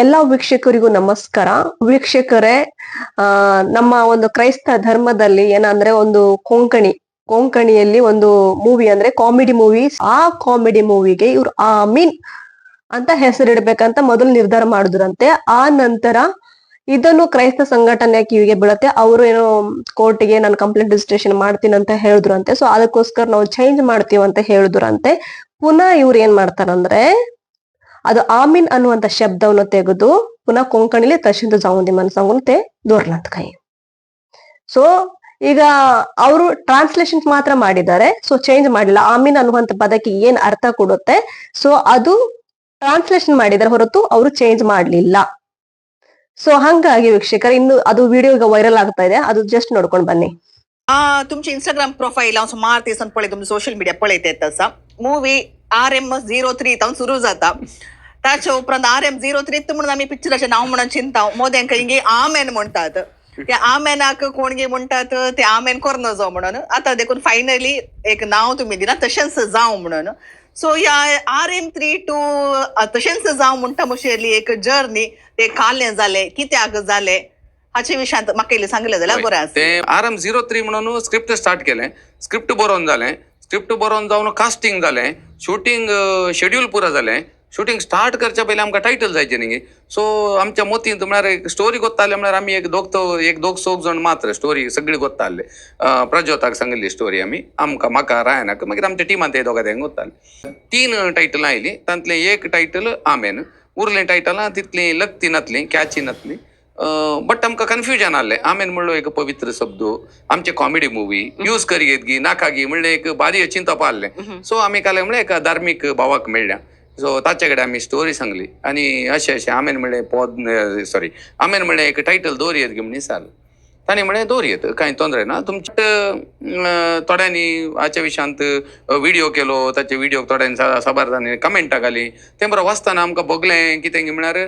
ಎಲ್ಲಾ ವೀಕ್ಷಕರಿಗೂ ನಮಸ್ಕಾರ. ವೀಕ್ಷಕರೇ, ನಮ್ಮ ಒಂದು ಕ್ರೈಸ್ತ ಧರ್ಮದಲ್ಲಿ ಏನಂದ್ರೆ ಒಂದು ಕೊಂಕಣಿಯಲ್ಲಿ ಒಂದು ಮೂವಿ ಅಂದ್ರೆ ಕಾಮಿಡಿ ಮೂವಿ. ಆ ಕಾಮಿಡಿ ಮೂವಿಗೆ ಇವ್ರು ಆಮೀನ್ ಅಂತ ಹೆಸರಿಡ್ಬೇಕಂತ ಮೊದಲು ನಿರ್ಧಾರ ಮಾಡಿದ್ರಂತೆ. ಆ ನಂತರ ಇದನ್ನು ಕ್ರೈಸ್ತ ಸಂಘಟನೆ ಕಿವಿಗೆ ಬೀಳತ್ತೆ. ಅವರು ಏನೋ ಕೋರ್ಟಿಗೆ ನಾನು ಕಂಪ್ಲೇಂಟ್ ರಿಜಿಸ್ಟ್ರೇಷನ್ ಮಾಡ್ತೀನಿ ಅಂತ ಹೇಳಿದ್ರಂತೆ. ಸೊ ಅದಕ್ಕೋಸ್ಕರ ನಾವು ಚೇಂಜ್ ಮಾಡ್ತೀವಿ ಅಂತ ಹೇಳಿದ್ರಂತೆ. ಪುನಃ ಇವ್ರು ಏನ್ ಮಾಡ್ತಾರಂದ್ರೆ ಅದು ಆಮೀನ್ ಅನ್ನುವಂತ ಶಬ್ದವನ್ನು ತೆಗೆದು ಪುನಃ ಕೊಂಕಣಿಲಿ ತಶಿಂದ ಜಾವುಂದಿ ಮನಸಂಗುಂತೆ ದೋರ್ಲಂತ ಕೈ. ಸೊ ಈಗ ಅವರು ಟ್ರಾನ್ಸ್ಲೇಷನ್ ಮಾತ್ರ ಮಾಡಿದ್ದಾರೆ. ಸೊ ಚೇಂಜ್ ಮಾಡಿಲ್ಲ. ಆಮೀನ್ ಅನ್ನುವಂತ ಪದಕ್ಕೆ ಏನ್ ಅರ್ಥ ಕೊಡುತ್ತೆ, ಸೊ ಅದು ಟ್ರಾನ್ಸ್ಲೇಷನ್ ಮಾಡಿದಾರೆ ಹೊರತು ಅವರು ಚೇಂಜ್ ಮಾಡ್ಲಿಲ್ಲ. ಸೊ ಹಂಗಾಗಿ ವೀಕ್ಷಕರ, ಇನ್ನು ಅದು ವಿಡಿಯೋ ಈಗ ವೈರಲ್ ಆಗ್ತಾ ಇದೆ, ಅದು ಜಸ್ಟ್ ನೋಡ್ಕೊಂಡ್ ಬನ್ನಿ. तुमची इंस्टाग्राम प्रोफाईल हांव सुमार दिसान पळय, तुमचे सोशल मिडिया पळयता तसा मूवी RM03 तावन सुरू जाता. ताच्या उपरांत RM03 म्हणून आमी पिक्चराचें नांव म्हणून चिंताव. मोद्यांक हिंगे आमेन म्हणटात. त्या आमेनाक कोण गे म्हणटात ते आमेन कोरनो जावं म्हणून. आतां देखून फायनली एक नांव तुमी दिना, तशेंच जावं म्हणून. सो ह्या RM3 टू तशेंच जावं म्हणटा मुशेली एक जर्नी ते कालें जालें, कित्याक जालें हाचे विशयांत म्हाका इल्लें सांगलें जाल्यार बरें आसता. ते RM03 म्हणून स्क्रिप्ट स्टार्ट केलें, स्क्रिप्ट बरोवन जालें, स्क्रिप्ट बरोवन जावन कास्टिंग जालें, शूटिंग शेड्यूल पुरो जालें. शूटिंग स्टार्ट करच्या पयलीं आमकां टायटल जायचें न्ही. सो आमच्या मोतींत म्हळ्यार एक स्टोरी गोत्ताले म्हळ्यार आमी एक दोग सोग जाण मात्र स्टोरी सगळी गोत्ताले. प्रज्योताक सांगिल्ली स्टोरी आमी, म्हाका रायनाक, मागीर आमच्या टिमान ते दोगां तेंक गोत्ताले. 3 टायटलां आयलीं, तांतलें एक टायटल आमेन, उरलीं टायटलां तितलीं लक्ती नातलीं, कॅची नातलीं. बट आमकां कन्फ्युजन आहलें. आमेन म्हणलो एक पवित्र शब्द, आमचे कॉमेडी मूवी यूज करीत गी नाका गी म्हणलें एक भारी चिंतप आहलें. सो आमी काले म्हणलें एका धार्मीक भावाक मेळ्ळ्या. सो ताचे कडेन आमी स्टोरी सांगली आनी अशें आमेन म्हणलें आमेन म्हणलें एक टायटल दवरयत गी म्हणून सांगलें. ताणें म्हणलें दवरयत, कांय तोंदरे ना. तुमच्या थोड्यांनी हाच्या विशयांत व्हिडिओ केलो, ताचे व्हिडिओ थोड्यांनी साबारदांनी कमेंटां घाली. तें बरोबर वाचतना आमकां भोगलें कितें गे म्हळ्यार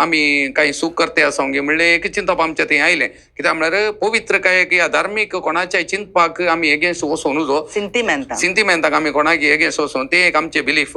आमी कांय सूख करते आसा गे म्हणलें एक चिंतप आमच्या थंय आयलें. कित्याक म्हळ्यार पवित्र काय की धार्मीक कोणाच्याय चिंतपाक आमी एगेन्स्ट वचूं न्हू. सिंतिमेंताक आमी कोणाक एगेन्स्ट वचूं, तें एक आमचें बिलीफ.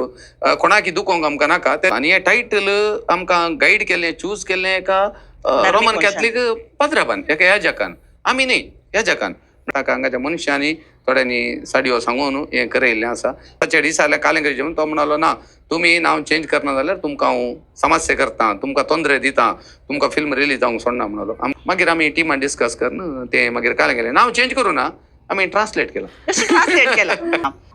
कोणाक दुखोवंक आमकां नाका. आनी हें टायटल आमकां गायड केलें, चूज केलें एका रोमन कॅथलीक पाद्राबान, एका याजकान. आमी न्ही, याजकान. हांगाच्या मनशांनी थोड्यांनी साडयो सांगून हें करयल्लें आसा. ताचे दिसा जाल्यार कालेंगरी जेवण तो म्हणलो ना, तुमी नांव चेंज करना जाल्यार तुमकां हांव समस्या करता, तुमकां तोंदरे दिता, तुमकां फिल्म रिलीज जावंक सोडना म्हणलो. मागीर आमी टिमान डिस्कस करून तें मागीर कालेंगरी नांव चेंज करूं ना, आमी ट्रान्सलेट केला.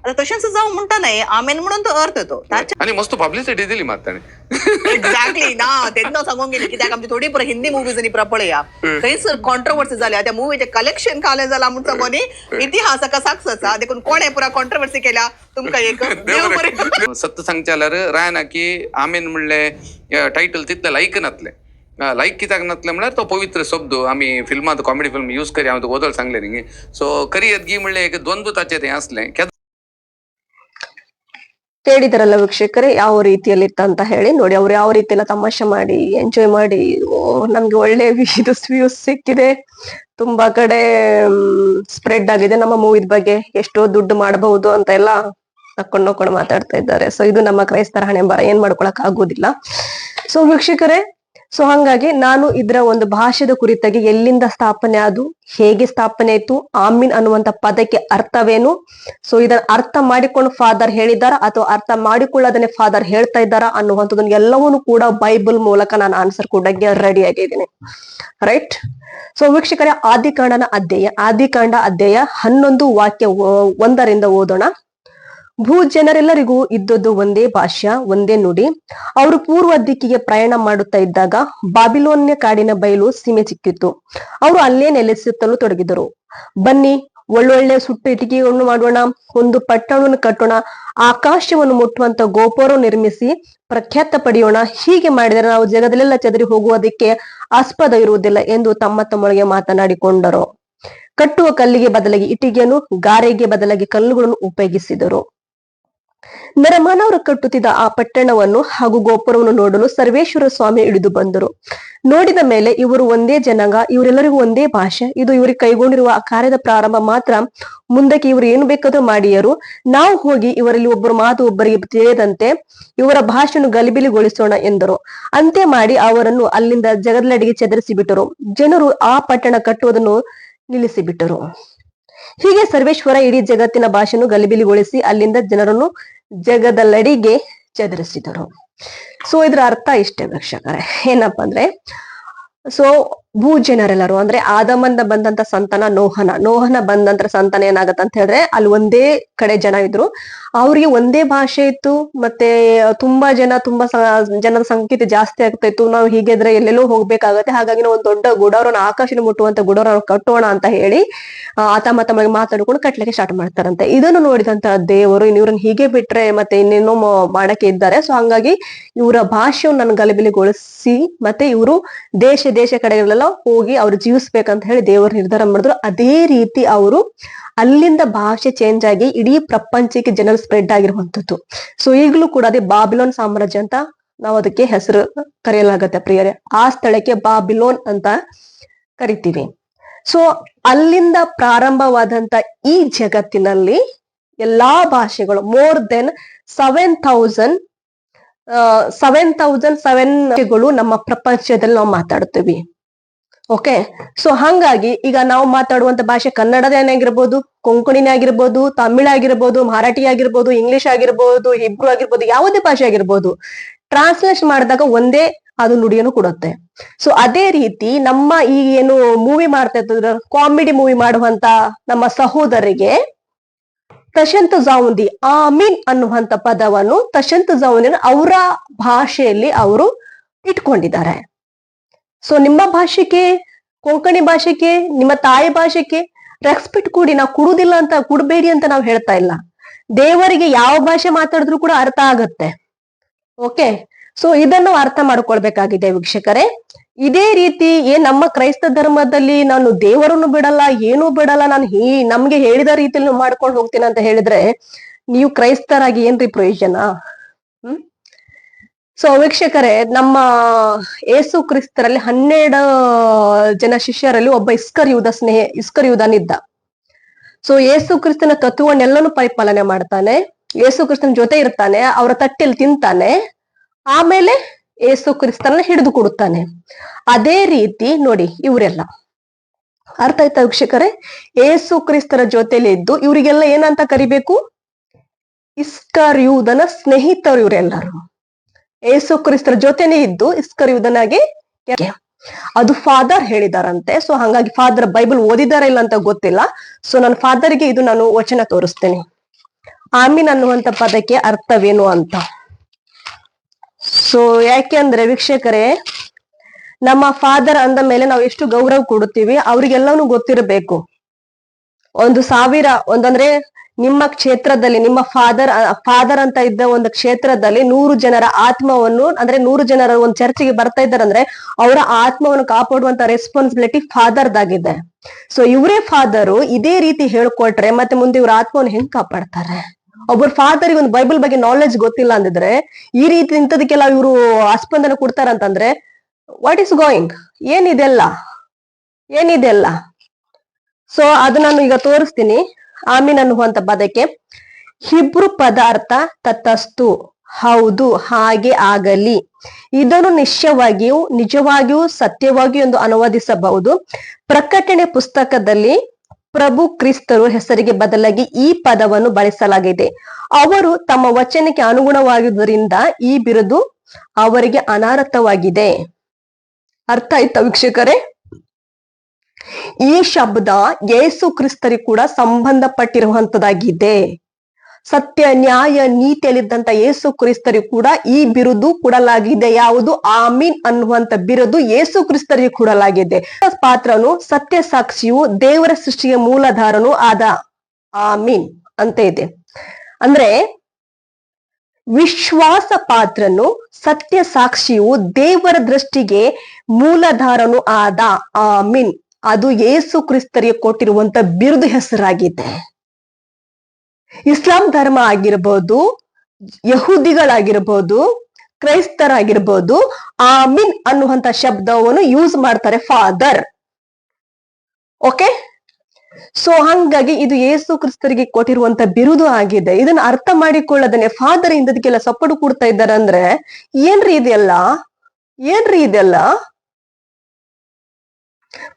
आता तशेंच जावं म्हणटा न्ही, आमेन म्हणून तो अर्थ तो. आनी मस्त पब्लिसिटी दिली मात ताणें. एक्झॅक्टली ना, तेन्ना सांगूंक गेली. कित्याक आमची थोडी पुरो हिंदी मुवीज पुरो पळया, थंयच कॉन्ट्रोवर्सी जाल्या. त्या मुवीचें कलेक्शन कालें जालां म्हणून सांगून न्ही, इतिहासाक साक्षस आहा. देखून कोणें पुरा कॉन्ट्रोवर्सी केल्या तुमकां एक देव बरें. सत्य सांगचें जाल्यार रायना की आमेन म्हणलें टायटल तितलें लायक नातलें. लायक कित्याक नातलें म्हळ्यार तो पवित्र शब्द आमी फिल्मांत कॉमेडी फिल्म यूज करी, हांव तुका वदळ सांगलें न्ही. सो करियत गी म्हणलें एक द्ವಂದ್ವತಾचें तें आसलें. ಕೇಳಿದ್ರಲ್ಲ ವೀಕ್ಷಕರೇ, ಯಾವ ರೀತಿಯಲ್ಲಿ ಅಂತ ಹೇಳಿ. ನೋಡಿ, ಅವ್ರು ಯಾವ ರೀತಿ ಎಲ್ಲ ತಮಾಷೆ ಮಾಡಿ ಎಂಜಾಯ್ ಮಾಡಿ, ನಮ್ಗೆ ಒಳ್ಳೆ ವ್ಯೂಸ್ ಸಿಕ್ಕಿದೆ, ತುಂಬಾ ಕಡೆ ಸ್ಪ್ರೆಡ್ ಆಗಿದೆ ನಮ್ಮ ಮೂವಿದ ಬಗ್ಗೆ, ಎಷ್ಟೋ ದುಡ್ಡು ಮಾಡಬಹುದು ಅಂತ ಎಲ್ಲ ನಕ್ಕೊಂಡು ಮಾತಾಡ್ತಾ ಇದ್ದಾರೆ. ಸೊ ಇದು ನಮ್ಮ ಕ್ರೈಸ್ತರ ಹಣೆ ಬರ, ಏನ್ ಮಾಡ್ಕೊಳಕ್ ಆಗೋದಿಲ್ಲ. ಸೊ ವೀಕ್ಷಕರೇ, ಸೊ ಹಂಗಾಗಿ ನಾನು ಇದರ ಒಂದು ಭಾಷೆದ ಕುರಿತಾಗಿ ಎಲ್ಲಿಂದ ಸ್ಥಾಪನೆ ಆದು, ಹೇಗೆ ಸ್ಥಾಪನೆ ಆಯ್ತು, ಆಮೀನ್ ಅನ್ನುವಂತ ಪದಕ್ಕೆ ಅರ್ಥವೇನು, ಸೊ ಇದನ್ನ ಅರ್ಥ ಮಾಡಿಕೊಂಡು ಫಾದರ್ ಹೇಳಿದಾರ ಅಥವಾ ಅರ್ಥ ಮಾಡಿಕೊಳ್ಳದನ್ನೇ ಫಾದರ್ ಹೇಳ್ತಾ ಇದ್ದಾರಾ ಅನ್ನುವಂಥದ್ದನ್ನ ಎಲ್ಲವನ್ನೂ ಕೂಡ ಬೈಬಲ್ ಮೂಲಕ ನಾನು ಆನ್ಸರ್ ಕೊಡಕ್ಕೆ ರೆಡಿ ಆಗಿದ್ದೀನಿ. ರೈಟ್. ಸೊ ವೀಕ್ಷಕರೇ, ಆದಿಕಾಂಡ ಅಧ್ಯಾಯ 11 ವಾಕ್ಯ 1 ಓದೋಣ. ಭೂ ಜನರೆಲ್ಲರಿಗೂ ಇದ್ದದ್ದು ಒಂದೇ ಭಾಷೆ, ಒಂದೇ ನುಡಿ. ಅವರು ಪೂರ್ವ ದಿಕ್ಕಿಗೆ ಪ್ರಯಾಣ ಮಾಡುತ್ತಾ ಇದ್ದಾಗ ಬಾಬಿಲೋನ್ಯ ಕಾಡಿನ ಬಯಲು ಸೀಮೆ ಸಿಕ್ಕಿತ್ತು. ಅವರು ಅಲ್ಲೇ ನೆಲೆಸುತ್ತಲೂ ತೊಡಗಿದರು. ಬನ್ನಿ, ಒಳ್ಳೊಳ್ಳೆ ಸುಟ್ಟು ಇಟಿಕೆಗಳನ್ನು ಮಾಡೋಣ, ಒಂದು ಪಟ್ಟಣವನ್ನು ಕಟ್ಟೋಣ, ಆಕಾಶವನ್ನು ಮುಟ್ಟುವಂತ ಗೋಪುರ ನಿರ್ಮಿಸಿ ಪ್ರಖ್ಯಾತ ಪಡೆಯೋಣ. ಹೀಗೆ ಮಾಡಿದರೆ ನಾವು ಜಗದಲ್ಲೆಲ್ಲ ಚದರಿ ಹೋಗುವುದಕ್ಕೆ ಆಸ್ಪದ ಇರುವುದಿಲ್ಲ ಎಂದು ತಮ್ಮೊಳಗೆ ಮಾತನಾಡಿಕೊಂಡರು. ಕಟ್ಟುವ ಕಲ್ಲಿಗೆ ಬದಲಾಗಿ ಇಟ್ಟಿಗೆಯನ್ನು, ಗಾರೆಗೆ ಬದಲಾಗಿ ಕಲ್ಲುಗಳನ್ನು ಉಪಯೋಗಿಸಿದರು. ನರಮಾನವರು ಕಟ್ಟುತ್ತಿದ್ದ ಆ ಪಟ್ಟಣವನ್ನು ಹಾಗೂ ಗೋಪುರವನ್ನು ನೋಡಲು ಸರ್ವೇಶ್ವರ ಸ್ವಾಮಿ ಇಳಿದು ಬಂದರು. ನೋಡಿದ ಮೇಲೆ ಇವರು ಒಂದೇ ಜನಾಂಗ, ಇವರೆಲ್ಲರಿಗೂ ಒಂದೇ ಭಾಷೆ, ಇದು ಇವರಿಗೆ ಕೈಗೊಂಡಿರುವ ಆ ಕಾರ್ಯದ ಪ್ರಾರಂಭ ಮಾತ್ರ, ಮುಂದಕ್ಕೆ ಇವರು ಏನು ಬೇಕಾದ್ರೂ ಮಾಡಿಯರು. ನಾವು ಹೋಗಿ ಇವರಲ್ಲಿ ಒಬ್ಬರು ಮಾತು ಒಬ್ಬರಿಗೆ ತಿಳಿಯದಂತೆ ಇವರ ಭಾಷೆಯನ್ನು ಗಲಿಬಿಲಿಗೊಳಿಸೋಣ ಎಂದರು. ಅಂತೆ ಮಾಡಿ ಅವರನ್ನು ಅಲ್ಲಿಂದ ಜಗದೆಡೆಗೆ ಚದರಿಸಿ ಬಿಟ್ಟರು. ಜನರು ಆ ಪಟ್ಟಣ ಕಟ್ಟುವುದನ್ನು ನಿಲ್ಲಿಸಿಬಿಟ್ಟರು. ಹೀಗೆ ಸರ್ವೇಶ್ವರ ಇಡೀ ಜಗತ್ತಿನ ಭಾಷೆಯನ್ನು ಗಲಿಬಿಲಿಗೊಳಿಸಿ ಅಲ್ಲಿಂದ ಜನರನ್ನು ಜಗದೆಡೆಗೆ ಚದರಿಸಿದರು. ಸೊ ಇದ್ರ ಅರ್ಥ ಇಷ್ಟೇ ವೀಕ್ಷಕರೇ, ಏನಪ್ಪಾ ಅಂದ್ರೆ ಭೂ ಜನರೆಲ್ಲರೂ ಅಂದ್ರೆ ಆದಮಂದ ಬಂದಂತ ಸಂತಾನ ನೋಹನ ಬಂದಂತ ಸಂತಾನ ಏನಾಗತ್ತ ಅಂತ ಹೇಳಿದ್ರೆ ಅಲ್ಲಿ ಒಂದೇ ಕಡೆ ಜನ ಇದ್ರು, ಅವ್ರಿಗೆ ಒಂದೇ ಭಾಷೆ ಇತ್ತು, ಮತ್ತೆ ತುಂಬಾ ಜನರ ಸಂಖ್ಯೆ ಜಾಸ್ತಿ ಆಗ್ತಾ ಇತ್ತು. ನಾವು ಹೀಗಿದ್ರೆ ಎಲ್ಲೆಲ್ಲೋ ಹೋಗ್ಬೇಕಾಗತ್ತೆ, ಹಾಗಾಗಿ ನಾವು ಒಂದು ದೊಡ್ಡ ಗುಡಾರನ ಆಕಾಶನ ಮುಟ್ಟುವಂತ ಗುಡಾರನ ಕಟ್ಟೋಣ ಅಂತ ಹೇಳಿ ತಮ್ಮ ಮಾತಾಡ್ಕೊಂಡು ಕಟ್ಲಿಕ್ಕೆ ಸ್ಟಾರ್ಟ್ ಮಾಡ್ತಾರಂತೆ. ಇದನ್ನು ನೋಡಿದಂತ ದೇವರು ಇವ್ರನ್ನ ಹೀಗೆ ಬಿಟ್ರೆ ಮತ್ತೆ ಇನ್ನೇನೋ ಮಾಡಕ್ಕೆ ಇದ್ದಾರೆ, ಸೊ ಹಂಗಾಗಿ ಇವರ ಭಾಷೆಯನ್ನು ನಾನು ಗಲಿಬಿಲಿಗೊಳಿಸಿ ಮತ್ತೆ ಇವರು ದೇಶ ಕಡೆಗಳೆಲ್ಲ ಹೋಗಿ ಅವ್ರು ಜೀವಿಸ್ಬೇಕಂತ ಹೇಳಿ ದೇವರು ನಿರ್ಧಾರ ಮಾಡಿದ್ರು. ಅದೇ ರೀತಿ ಅವರು ಅಲ್ಲಿಂದ ಭಾಷೆ ಚೇಂಜ್ ಆಗಿ ಇಡೀ ಪ್ರಪಂಚಕ್ಕೆ ಜನರು ಸ್ಪ್ರೆಡ್ ಆಗಿರುವಂತದ್ದು. ಸೊ ಈಗಲೂ ಕೂಡ ಅದೇ ಬಾಬಿಲೋನ್ ಸಾಮ್ರಾಜ್ಯ ಅಂತ ನಾವು ಅದಕ್ಕೆ ಹೆಸರು ಕರೆಯಲಾಗತ್ತೆ ಪ್ರಿಯರೇ. ಆ ಸ್ಥಳಕ್ಕೆ ಬಾಬಿಲೋನ್ ಅಂತ ಕರಿತೀವಿ. ಸೊ ಅಲ್ಲಿಂದ ಪ್ರಾರಂಭವಾದಂತ ಈ ಜಗತ್ತಿನಲ್ಲಿ ಎಲ್ಲಾ ಭಾಷೆಗಳು ಮೋರ್ ದೆನ್ 7,007 ನಮ್ಮ ಪ್ರಪಂಚದಲ್ಲಿ ನಾವು ಮಾತಾಡ್ತೀವಿ. ಓಕೆ, ಸೊ ಹಂಗಾಗಿ ಈಗ ನಾವು ಮಾತಾಡುವಂತ ಭಾಷೆ ಕನ್ನಡದೇ ಆಗಿರ್ಬೋದು, ಕೊಂಕಣಿನೇ ಆಗಿರ್ಬೋದು, ತಮಿಳ್ ಆಗಿರ್ಬೋದು, ಮರಾಠಿ ಆಗಿರ್ಬೋದು, ಇಂಗ್ಲಿಷ್ ಆಗಿರ್ಬೋದು, ಹಿಬ್ರು ಆಗಿರ್ಬೋದು, ಯಾವುದೇ ಭಾಷೆ ಆಗಿರ್ಬೋದು, ಟ್ರಾನ್ಸ್ಲೇಷನ್ ಮಾಡಿದಾಗ ಒಂದೇ ಅದು ನುಡಿಯನ್ನು ಕೊಡುತ್ತೆ. ಸೊ ಅದೇ ರೀತಿ ನಮ್ಮ ಈ ಏನು ಮೂವಿ ಮಾಡ್ತಾ ಇರ್ತದ ಕಾಮಿಡಿ ಮೂವಿ ಮಾಡುವಂತ ನಮ್ಮ ಸಹೋದರಿಗೆ ತಶಂತ್ ಜಾವುಂದಿ ಆಮೀನ್ ಅನ್ನುವಂತ ಪದವನ್ನು ತಶಂತ್ ಜಾವುಂದಿನ ಅವರ ಭಾಷೆಯಲ್ಲಿ ಅವರು ಇಟ್ಕೊಂಡಿದ್ದಾರೆ. ಸೊ ನಿಮ್ಮ ಭಾಷೆಗೆ, ಕೊಂಕಣಿ ಭಾಷೆಗೆ, ನಿಮ್ಮ ತಾಯಿ ಭಾಷೆಗೆ ರೆಸ್ಪೆಕ್ಟ್ ಕೊಡಿ. ನಾವು ಕೊಡುದಿಲ್ಲ ಅಂತ, ಕೊಡಬೇಡಿ ಅಂತ ನಾವು ಹೇಳ್ತಾ ಇಲ್ಲ. ದೇವರಿಗೆ ಯಾವ ಭಾಷೆ ಮಾತಾಡಿದ್ರು ಕೂಡ ಅರ್ಥ ಆಗತ್ತೆ. ಓಕೆ, ಸೊ ಇದನ್ನು ಅರ್ಥ ಮಾಡ್ಕೊಳ್ಬೇಕಾಗಿದೆ ವೀಕ್ಷಕರೇ. ಇದೇ ರೀತಿ ನಮ್ಮ ಕ್ರೈಸ್ತ ಧರ್ಮದಲ್ಲಿ ನಾನು ದೇವರನ್ನು ಬಿಡಲ್ಲ, ಏನೂ ಬಿಡಲ್ಲ, ನಾನು ನಮ್ಗೆ ಹೇಳಿದ ರೀತಿಯಲ್ಲಿ ಮಾಡ್ಕೊಂಡು ಹೋಗ್ತೀನಿ ಅಂತ ಹೇಳಿದ್ರೆ ನೀವು ಕ್ರೈಸ್ತರಾಗಿ ಏನ್ರಿ ಪ್ರಯೋಜನ? ಸೊ ವೀಕ್ಷಕರೇ, ನಮ್ಮ ಏಸು ಕ್ರಿಸ್ತರಲ್ಲಿ 12 ಜನ ಶಿಷ್ಯರಲ್ಲಿ ಒಬ್ಬ ಇಸ್ಕರಿಯೂದನಿದ್ದ. ಸೊ ಏಸು ಕ್ರಿಸ್ತನ ತತ್ವವನ್ನೆಲ್ಲನೂ ಪರಿಪಾಲನೆ ಮಾಡ್ತಾನೆ, ಏಸು ಕ್ರಿಸ್ತನ ಜೊತೆ ಇರ್ತಾನೆ, ಅವರ ತಟ್ಟೆಯಲ್ಲಿ ತಿಂತಾನೆ, ಆಮೇಲೆ ಏಸು ಕ್ರಿಸ್ತನ ಹಿಡಿದು ಕೊಡುತ್ತಾನೆ. ಅದೇ ರೀತಿ ನೋಡಿ ಇವರೆಲ್ಲ ಅರ್ಥ ಆಯ್ತಾ ವೀಕ್ಷಕರೇ? ಏಸು ಕ್ರಿಸ್ತರ ಜೊತೆಲಿ ಇದ್ದು ಇವರಿಗೆಲ್ಲ ಏನಂತ ಕರಿಬೇಕು? ಇಸ್ಕರಿಯೂದನ ಸ್ನೇಹಿತರು ಇವರೆಲ್ಲರೂ. ಏಸು ಕ್ರಿಸ್ತರ ಜೊತೆನೆ ಇದ್ದು ಇಸ್ಕರಿಯೂದನಾಗೆ ಅದು ಫಾದರ್ ಹೇಳಿದಾರಂತೆ. ಸೊ ಹಂಗಾಗಿ ಫಾದರ್ ಬೈಬಲ್ ಓದಿದಾರ ಇಲ್ಲ ಅಂತ ಗೊತ್ತಿಲ್ಲ. ಸೊ ನನ್ನ ಫಾದರ್ಗೆ ಇದು ನಾನು ವಚನ ತೋರಿಸ್ತೇನೆ. ಆಮೀನ್ ಅನ್ನುವಂತ ಪದಕ್ಕೆ ಅರ್ಥವೇನು ಅಂತ. ಸೊ ಯಾಕೆ ಅಂದ್ರೆ ವೀಕ್ಷಕರೇ, ನಮ್ಮ ಫಾದರ್ ಅಂದ ಮೇಲೆ ನಾವು ಎಷ್ಟು ಗೌರವ ಕೊಡುತ್ತೀವಿ ಅವ್ರಿಗೆಲ್ಲಾನು ಗೊತ್ತಿರಬೇಕು. 1,000 ಒಂದಂದ್ರೆ ನಿಮ್ಮ ಕ್ಷೇತ್ರದಲ್ಲಿ ನಿಮ್ಮ ಫಾದರ್ ಅಂತ ಇದ್ದ ಒಂದು ಕ್ಷೇತ್ರದಲ್ಲಿ 100 ಜನರ ಆತ್ಮವನ್ನು ಅಂದ್ರೆ 100 ಜನರ ಒಂದು ಚರ್ಚಿಗೆ ಬರ್ತಾ ಇದ್ದಾರೆ ಅಂದ್ರೆ ಅವರ ಆತ್ಮವನ್ನು ಕಾಪಾಡುವಂತ ರೆಸ್ಪಾನ್ಸಿಬಿಲಿಟಿ ಫಾದರ್ದಾಗಿದೆ. ಸೊ ಇವರೇ ಫಾದರು ಇದೇ ರೀತಿ ಹೇಳ್ಕೊಟ್ರೆ ಮತ್ತೆ ಮುಂದೆ ಇವ್ರ ಆತ್ಮವನ್ನು ಹೆಂಗ್ ಕಾಪಾಡ್ತಾರೆ? ಒಬ್ಬರ ಫಾದರ್ಗೆ ಒಂದು ಬೈಬಲ್ ಬಗ್ಗೆ ನಾಲೆಜ್ ಗೊತ್ತಿಲ್ಲ ಅಂದಿದ್ರೆ ಈ ರೀತಿ ಇಂಥದಕ್ಕೆಲ್ಲ ಇವರು ಆಸ್ಪಂದನ ಕೊಡ್ತಾರಂತಂದ್ರೆ ವಾಟ್ ಈಸ್ ಗೋಯಿಂಗ್? ಏನಿದೆಲ್ಲ? ಸೊ ಅದು ನಾನು ಈಗ ತೋರಿಸ್ತೀನಿ. ಆಮೀನ್ ಅನ್ನುವಂತ ಪದಕ್ಕೆ ಹಿಬ್ರು ಪದಾರ್ಥ ತತಸ್ತು, ಹೌದು, ಹಾಗೆ ಆಗಲಿ. ಇದನ್ನು ನಿಜವಾಗಿಯೂ ಸತ್ಯವಾಗಿಯೂ ಎಂದು ಅನುವಾದಿಸಬಹುದು. ಪ್ರಕಟಣೆ ಪುಸ್ತಕದಲ್ಲಿ ಪ್ರಭು ಕ್ರಿಸ್ತರು ಹೆಸರಿಗೆ ಬದಲಾಗಿ ಈ ಪದವನ್ನು ಬಳಸಲಾಗಿದೆ. ಅವರು ತಮ್ಮ ವಚನಕ್ಕೆ ಅನುಗುಣವಾಗಿರುವುದರಿಂದ ಈ ಬಿರುದು ಅವರಿಗೆ ಅನರ್ಥವಾಗಿದೆ. ಅರ್ಥ ಆಯ್ತಾ ವೀಕ್ಷಕರೇ? ಈ ಶಬ್ದ ಯೇಸು ಕ್ರಿಸ್ತರಿಗೆ ಕೂಡ ಸಂಬಂಧಪಟ್ಟಿರುವಂತದ್ದಾಗಿದೆ. ಸತ್ಯ, ನ್ಯಾಯ, ನೀತಿಯಲ್ಲಿದ್ದಂತ ಯೇಸು ಕ್ರಿಸ್ತರಿಗೆ ಕೂಡ ಈ ಬಿರುದು ಕೊಡಲಾಗಿದೆ. ಯಾವುದು? ಆಮೀನ್ ಅನ್ನುವಂತ ಬಿರುದು ಯೇಸು ಕ್ರಿಸ್ತರಿಗೆ ಕೊಡಲಾಗಿದೆ. ಪಾತ್ರನು ಸತ್ಯ ಸಾಕ್ಷಿಯು ದೇವರ ಸೃಷ್ಟಿಗೆ ಮೂಲಧಾರನು ಆದ ಆಮೀನ್ ಅಂತ ಇದೆ. ಅಂದ್ರೆ ವಿಶ್ವಾಸ ಪಾತ್ರನು ಸತ್ಯ ಸಾಕ್ಷಿಯು ದೇವರ ದೃಷ್ಟಿಗೆ ಮೂಲಧಾರನು ಆದ ಆಮೀನ್. ಅದು ಯೇಸು ಕ್ರಿಸ್ತರಿಗೆ ಕೊಟ್ಟಿರುವಂತ ಬಿರುದು ಹೆಸರಾಗಿದೆ. ಇಸ್ಲಾಂ ಧರ್ಮ ಆಗಿರ್ಬೋದು, ಯಹೂದಿಗಳಾಗಿರ್ಬೋದು, ಕ್ರೈಸ್ತರಾಗಿರ್ಬೋದು, ಆಮೀನ್ ಅನ್ನುವಂತ ಶಬ್ದವನ್ನು ಯೂಸ್ ಮಾಡ್ತಾರೆ ಫಾದರ್. ಓಕೆ, ಸೊ ಹಂಗಾಗಿ ಇದು ಯೇಸು ಕ್ರಿಸ್ತರಿಗೆ ಕೊಟ್ಟಿರುವಂತ ಬಿರುದು ಆಗಿದೆ. ಇದನ್ನ ಅರ್ಥ ಮಾಡಿಕೊಳ್ಳದನೆ ಫಾದರ್ ಇಂದದಕ್ಕೆಲ್ಲ ಸಪೋರ್ಟ್ ಕೊಡ್ತಾ ಇದ್ದಾರೆ ಅಂದ್ರೆ ಏನ್ರಿ ಇದೆಲ್ಲ.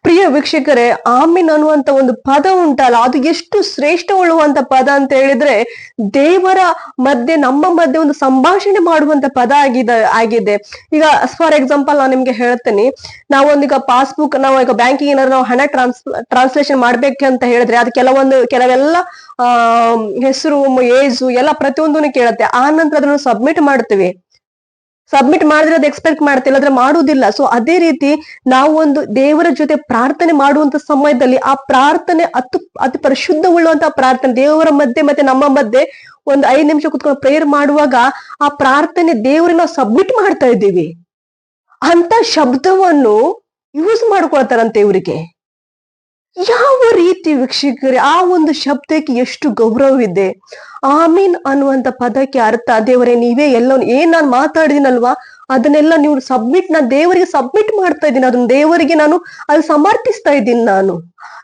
ಪ್ರಿಯ ವೀಕ್ಷಕರೇ, ಆಮೀನ್ ಅನ್ನುವಂತ ಒಂದು ಪದ ಉಂಟಲ್ಲ, ಅದು ಎಷ್ಟು ಶ್ರೇಷ್ಠ ಉಳ್ಳುವಂತ ಪದ ಅಂತ ಹೇಳಿದ್ರೆ ದೇವರ ಮಧ್ಯೆ, ನಮ್ಮ ಮಧ್ಯೆ ಒಂದು ಸಂಭಾಷಣೆ ಮಾಡುವಂತ ಪದ ಆಗಿದೆ. ಈಗ ಫಾರ್ ಎಕ್ಸಾಂಪಲ್ ನಾನು ನಿಮ್ಗೆ ಹೇಳ್ತೇನೆ, ನಾವೊಂದೀಗ ಪಾಸ್ಬುಕ್, ನಾವು ಈಗ ಬ್ಯಾಂಕಿಂಗ್ ಏನಾದ್ರು ನಾವು ಹಣ ಟ್ರಾನ್ಸ್ಲೇಷನ್ ಮಾಡ್ಬೇಕಂತ ಹೇಳಿದ್ರೆ ಅದು ಕೆಲವೆಲ್ಲ ಹೆಸರು, ಏಜು ಎಲ್ಲ ಪ್ರತಿಯೊಂದನ್ನು ಕೇಳುತ್ತೆ. ಆ ನಂತರ ಅದನ್ನು ಸಬ್ಮಿಟ್ ಮಾಡಿದ್ರೆ ಅದು ಎಕ್ಸ್ಪೆಕ್ಟ್ ಮಾಡ್ತಿಲ್ಲ, ಆದ್ರೆ ಮಾಡುವುದಿಲ್ಲ. ಸೊ ಅದೇ ರೀತಿ ನಾವು ಒಂದು ದೇವರ ಜೊತೆ ಪ್ರಾರ್ಥನೆ ಮಾಡುವಂತ ಸಮಯದಲ್ಲಿ ಆ ಪ್ರಾರ್ಥನೆ ಅತಿ ಪರಿಶುದ್ಧವುಳ್ಳುವಂತಹ ಪ್ರಾರ್ಥನೆ ದೇವರ ಮಧ್ಯೆ ಮತ್ತೆ ನಮ್ಮ ಮಧ್ಯೆ ಒಂದು 5 ನಿಮಿಷ ಕುತ್ಕೊಂಡು ಪ್ರೇಯರ್ ಮಾಡುವಾಗ ಆ ಪ್ರಾರ್ಥನೆ ದೇವರಿಗೆ ನಾವು ಸಬ್ಮಿಟ್ ಮಾಡ್ತಾ ಇದ್ದೀವಿ ಅಂತ ಶಬ್ದವನ್ನು ಯೂಸ್ ಮಾಡ್ಕೊಳ್ತಾರಂತೆ ಇವರಿಗೆ. ಯಾವ ರೀತಿ ವೀಕ್ಷಕರೇ, ಆ ಒಂದು ಶಬ್ದಕ್ಕೆ ಎಷ್ಟು ಗೌರವವಿದೆ. ಆಮೀನ್ ಅನ್ನುವಂತ ಪದಕ್ಕೆ ಅರ್ಥ, ದೇವರೇ ನೀವೇ ಏನ್ ನಾನು ಮಾತಾಡಿದಿನಲ್ವಾ ಅದನ್ನೆಲ್ಲ ನೀವು ನಾನು ದೇವರಿಗೆ ಸಬ್ಮಿಟ್ ಮಾಡ್ತಾ ಇದ್ದೀನಿ, ಅದನ್ನ ದೇವರಿಗೆ ನಾನು ಅದು ಸಮರ್ಪಿಸ್ತಾ ಇದ್ದೀನಿ.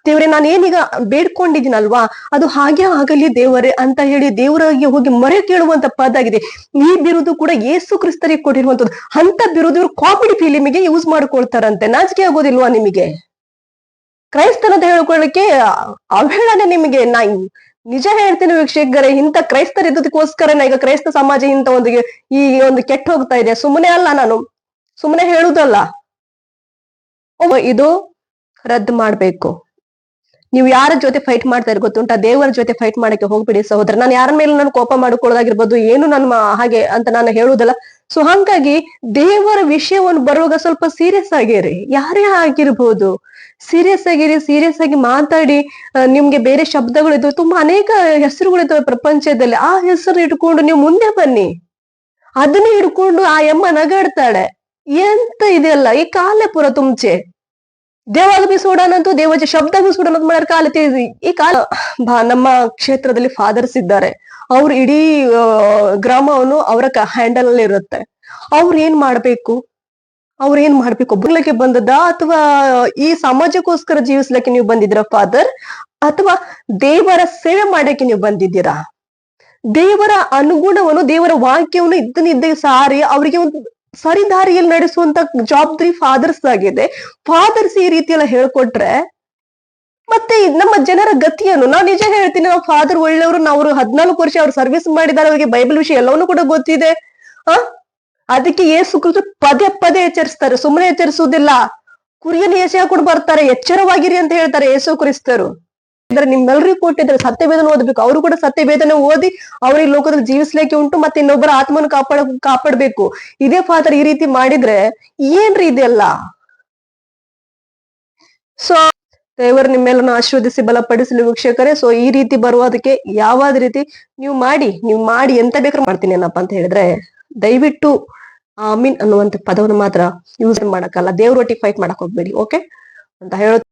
ದೇವರೇ ನಾನು ಏನೀಗ ಬೇಡ್ಕೊಂಡಿದ್ದೀನಲ್ವಾ ಅದು ಹಾಗೆ ಆಗಲಿ ದೇವರೇ ಅಂತ ಹೇಳಿ ದೇವರಿಗೆ ಹೋಗಿ ಮೊರೆ ಕೇಳುವಂತ ಪದ ಆಗಿದೆ. ಈ ಬಿರುದು ಕೂಡ ಯೇಸು ಕ್ರಿಸ್ತರಿಗೆ ಕೊಟ್ಟಿರುವಂತದ್ದು. ಅಂತ ಬಿರುದು ಇವರು ಕಾಮಿಡಿ ಫಿಲಿಮಿಗೆ ಯೂಸ್ ಮಾಡ್ಕೊಳ್ತಾರಂತೆ. ನಾಚಿಕೆ ಆಗೋದಿಲ್ವಾ ನಿಮಗೆ? ಕ್ರೈಸ್ತನಂತ ಹೇಳ್ಕೊಳ್ಳಿಕ್ಕೆ ಅವಹೇಳನೆ ನಿಮಗೆ. ನಾ ನಿಜ ಹೇಳ್ತೀನಿ ವೀಕ್ಷಕರೇ, ಇಂಥ ಕ್ರೈಸ್ತರು ಇದ್ದದಕ್ಕೋಸ್ಕರ ಈಗ ಕ್ರೈಸ್ತ ಸಮಾಜ ಇಂಥ ಒಂದು ಕೆಟ್ಟ ಹೋಗ್ತಾ ಇದೆ. ನಾನು ಸುಮ್ಮನೆ ಹೇಳುದಲ್ಲ, ಇದು ರದ್ದು ಮಾಡ್ಬೇಕು. ನೀವು ಯಾರ ಜೊತೆ ಫೈಟ್ ಮಾಡ್ತಾ ಇರೋ ಗೊತ್ತುಂಟಾ? ದೇವರ ಜೊತೆ ಫೈಟ್ ಮಾಡಕ್ಕೆ ಹೋಗ್ಬಿಡಿ ಸಹೋದರ. ನಾನು ಯಾರ ಮೇಲೆ ನಾನು ಕೋಪ ಮಾಡ್ಕೊಳ್ಳೋದಾಗಿರ್ಬೋದು, ಏನು ನನ್ನ ಹಾಗೆ ಅಂತ ನಾನು ಹೇಳುವುದಲ್ಲ. ಸೊ ಹಂಗಾಗಿ ದೇವರ ವಿಷಯವನ್ನು ಬರುವಾಗ ಸ್ವಲ್ಪ ಸೀರಿಯಸ್ ಆಗಿರಿ, ಯಾರೇ ಆಗಿರ್ಬೋದು. ಸೀರಿಯಸ್ ಆಗಿ ಮಾತಾಡಿ. ನಿಮ್ಗೆ ಬೇರೆ ಶಬ್ದಗಳಿದ್ದಾವೆ, ತುಂಬಾ ಅನೇಕ ಹೆಸರುಗಳಿದ್ದಾವೆ ಪ್ರಪಂಚದಲ್ಲಿ. ಆ ಹೆಸರು ಇಟ್ಕೊಂಡು ನೀವು ಮುಂದೆ ಬನ್ನಿ. ಅದನ್ನ ಹಿಡ್ಕೊಂಡು ಆ ಎಮ್ಮ ನಗಾಡ್ತಾಳೆ. ಎಂತ ಇದೆಲ್ಲ ಈ ಕಾಲೇ ಪುರ ತುಂಚೆ ದೇವಾಗ ಬಿ ಸೋಡಾನಂತೂ ದೇವಜ ಶಬ್ದ ಬಿ ಸೋಡಾನಂತ ಮಾಡ್ಯಾರ ಕಾಲ ಈ ಕಾಲ. ನಮ್ಮ ಕ್ಷೇತ್ರದಲ್ಲಿ ಫಾದರ್ಸ್ ಇದ್ದಾರೆ, ಅವ್ರು ಇಡೀ ಗ್ರಾಮವನ್ನು ಅವರ ಹ್ಯಾಂಡಲ್ ಅಲ್ಲಿ ಇರುತ್ತೆ. ಅವ್ರು ಏನ್ ಮಾಡ್ಬೇಕು? ಒಬ್ಬರ್ಲಿಕ್ಕೆ ಬಂದದ ಅಥವಾ ಈ ಸಮಾಜಕ್ಕೋಸ್ಕರ ಜೀವಿಸ್ಲಿಕ್ಕೆ ನೀವು ಬಂದಿದ್ದೀರಾ ಫಾದರ್, ಅಥವಾ ದೇವರ ಸೇವೆ ಮಾಡಕ್ಕೆ ನೀವು ಬಂದಿದ್ದೀರಾ? ದೇವರ ಅನುಗುಣವನ್ನು, ದೇವರ ವಾಕ್ಯವನ್ನು ಇದ್ದ ಸಾರಿ ಅವರಿಗೆ ಒಂದು ಸರಿ ದಾರಿಯಲ್ಲಿ ನಡೆಸುವಂತ ಜವಾಬ್ದಾರಿ ಫಾದರ್ಸ್ ಆಗಿದೆ. ಫಾದರ್ಸ್ ಈ ರೀತಿ ಎಲ್ಲ ಹೇಳ್ಕೊಟ್ರೆ ಮತ್ತೆ ನಮ್ಮ ಜನರ ಗತಿಯನ್ನು, ನಾನ್ ನಿಜ ಹೇಳ್ತೀನಿ, ನಾವು ಫಾದರ್ ಒಳ್ಳೆಯವರು. ನಾವು 14 ವರ್ಷ ಅವ್ರು ಸರ್ವಿಸ್ ಮಾಡಿದ್ದಾರೆ, ಅವರಿಗೆ ಬೈಬಲ್ ವಿಷಯ ಎಲ್ಲವನ್ನೂ ಕೂಡ ಗೊತ್ತಿದೆ. ಅದಕ್ಕೆ ಯೇಸು ಕ್ರಿಸ್ತ ಪದೇ ಎಚ್ಚರಿಸ್ತಾರೆ, ಸುಮ್ಮನೆ ಎಚ್ಚರಿಸುವುದಿಲ್ಲ. ಕುರಿಯನ್ನು ಏಸೆ ಹಾಕೊಂಡು ಬರ್ತಾರೆ, ಎಚ್ಚರವಾಗಿರಿ ಅಂತ ಹೇಳ್ತಾರೆ ಯೇಸು ಕ್ರಿಸ್ತರು. ನಿಮ್ಮೆಲ್ಲರಿಗೂ ಕೊಟ್ಟಿದ್ದಾರೆ ಸತ್ಯವೇದನೆ ಓದಬೇಕು. ಅವರು ಕೂಡ ಸತ್ಯವೇದನೆ ಓದಿ ಅವ್ರಿಗೆ ಲೋಕದಲ್ಲಿ ಜೀವಿಸ್ಲಿಕ್ಕೆ ಉಂಟು, ಮತ್ತೆ ಇನ್ನೊಬ್ಬರ ಆತ್ಮನ ಕಾಪಾಡಬೇಕು. ಇದೇ ಫಾದರ್ ಈ ರೀತಿ ಮಾಡಿದ್ರೆ ಏನ್ರಿ ಇದೆಲ್ಲ? ಸೊ ದೇವರು ನಿಮ್ಮೆಲ್ಲರನ್ನು ಆಶೀರ್ವದಿಸಿ ಬಲಪಡಿಸಲಿ ವೀಕ್ಷಕರೇ. ಸೊ ಈ ರೀತಿ ಬರುವುದಕ್ಕೆ ಯಾವಾದ ರೀತಿ ನೀವು ಮಾಡಿ ಎಂತ ಬೇಕಾದ್ರೂ ಮಾಡ್ತೀನಿ ಏನಪ್ಪಾ ಅಂತ ಹೇಳಿದ್ರೆ, ದಯವಿಟ್ಟು ಆಮೀನ್ ಅನ್ನುವಂತ ಪದವನ್ನು ಮಾತ್ರ ಯೂಸ್ ಮಾಡಕ್ಕಲ್ಲ. ದೇವ್ರೊಟ್ಟಿಗೆ ಫೈಟ್ ಮಾಡಕ್ ಹೋಗ್ಬೇಡಿ, ಓಕೆ ಅಂತ ಹೇಳೋದು.